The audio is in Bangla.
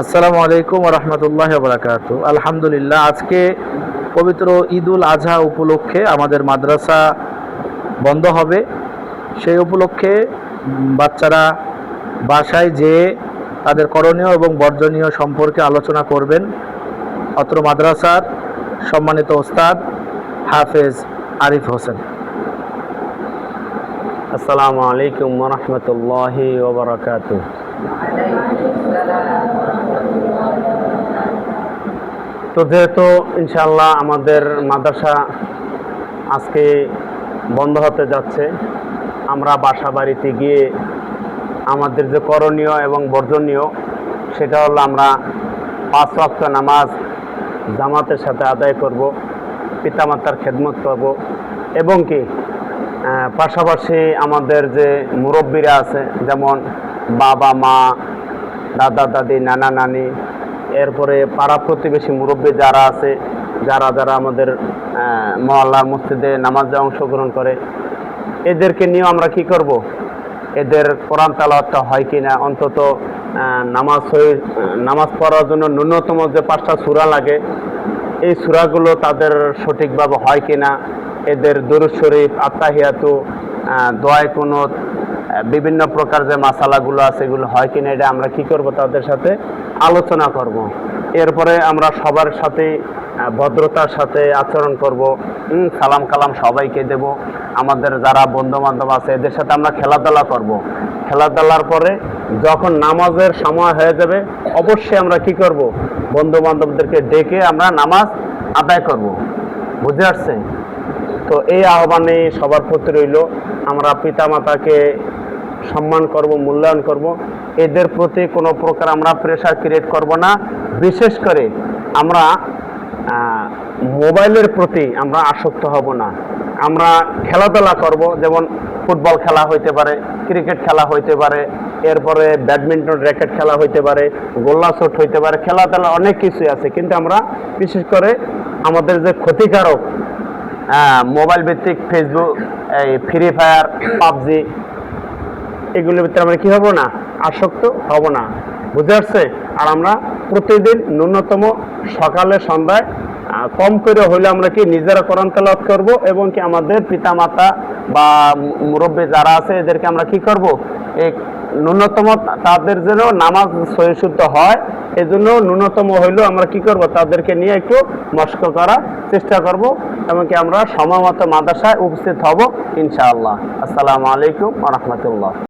আসসালামু আলাইকুম ওয়া রাহমাতুল্লাহি ওয়া বারাকাতুহু। আলহামদুলিল্লাহ, আজকে পবিত্র ঈদুল আজহা উপলক্ষে আমাদের মাদ্রাসা বন্ধ হবে। সেই উপলক্ষে বাচ্চারা বাসায় যেয়ে তাদের করণীয় এবং বর্জনীয় সম্পর্কে আলোচনা করবেন। অত্র মাদ্রাসার সম্মানিত ওস্তাদ হাফেজ আরিফ হোসেন। আসসালামু আলাইকুম ওয়া রাহমাতুল্লাহি ওয়া বারাকাতুহু। তো যেহেতু ইনশাআল্লাহ আমাদের মাদ্রাসা আজকে বন্ধ হতে যাচ্ছে, আমরা বাসা বাড়িতে গিয়ে আমাদের যে করণীয় এবং বর্জনীয় সেটা হলো আমরা 5 ওয়াক্ত নামাজ জামাতের সাথে আদায় করব, পিতামাতার খেদমত করব এবং কি পাশাপাশি আমাদের যে মুরব্বীরা আছে যেমন বাবা মা, দাদা দাদি, নানা নানি, এরপরে পাড়া প্রতিবেশী মুরব্বী যারা আছে, যারা যারা আমাদের মহল্লার মসজিদে নামাজে অংশগ্রহণ করে, এদেরকে নিয়েও আমরা কি করব, এদের কোরআন তেলাওয়াতটা হয় কিনা, অন্তত নামাজ পড়ার জন্য ন্যূনতম যে 5টা সূরা লাগে এই সূরাগুলো তাদের সঠিকভাবে হয় কিনা, এদের দুরূদ শরীফ, আত্তাহিয়াতু, দোয়ায়ে কুনুত, বিভিন্ন প্রকার যে মাসালাগুলো আছে এগুলো হয় কিনা, এটা আমরা কি করব, তাদের সাথে আলোচনা করব। এরপরে আমরা সবার সাথে ভদ্রতার সাথে আচরণ করব, সালাম কালাম সবাইকে দেব। আমাদের যারা বন্ধু বান্ধব আছে এদের সাথে আমরা খেলাধুলা করব। খেলাধুলার পরে যখন নামাজের সময় হয়ে যাবে অবশ্যই আমরা কি করব, বন্ধু বান্ধবদেরকে ডেকে আমরা নামাজ আদায় করব। বুঝে আসছে? তো এই আহ্বানে সবার প্রতি রইল, আমরা পিতামাতাকে সম্মান করব, মূল্যায়ন করব, এদের প্রতি কোনো প্রকার আমরা প্রেশার ক্রিয়েট করব না। বিশেষ করে আমরা মোবাইলের প্রতি আমরা আসক্ত হব না। আমরা খেলাধুলা করব, যেমন ফুটবল খেলা হইতে পারে, ক্রিকেট খেলা হইতে পারে, এরপরে ব্যাডমিন্টন র্যাকেট খেলা হইতে পারে, গোল্লা শট হইতে পারে, খেলাধুলা অনেক কিছুই আছে। কিন্তু আমরা বিশেষ করে আমাদের যে ক্ষতিকারক মোবাইল ভিত্তিক ফেসবুক, এই ফ্রি ফায়ার, পাবজি, এগুলোর ভিতরে আমরা কি হব না, আসক্ত হব না। বুঝতে পারছে? আর আমরা প্রতিদিন ন্যূনতম সকালে সন্ধ্যায় কম করে হইলে আমরা কি নিজেরা কোরআন তেলাওয়াত করব এবং কি আমাদের পিতামাতা বা মুরব্বী যারা আছে এদেরকে আমরা কি করব, এই ন্যূনতম তাদের যেন নামাজ সহি শুদ্ধ হয় এজন্য ন্যূনতম হইলেও আমরা কি করব, তাদেরকে নিয়ে একটু মস্ক করার চেষ্টা করব এবং কি আমরা সময় মতো মাদ্রাসায় উপস্থিত হব ইনশাআল্লাহ। আসসালামু আলাইকুম ওয়া রাহমাতুল্লাহ।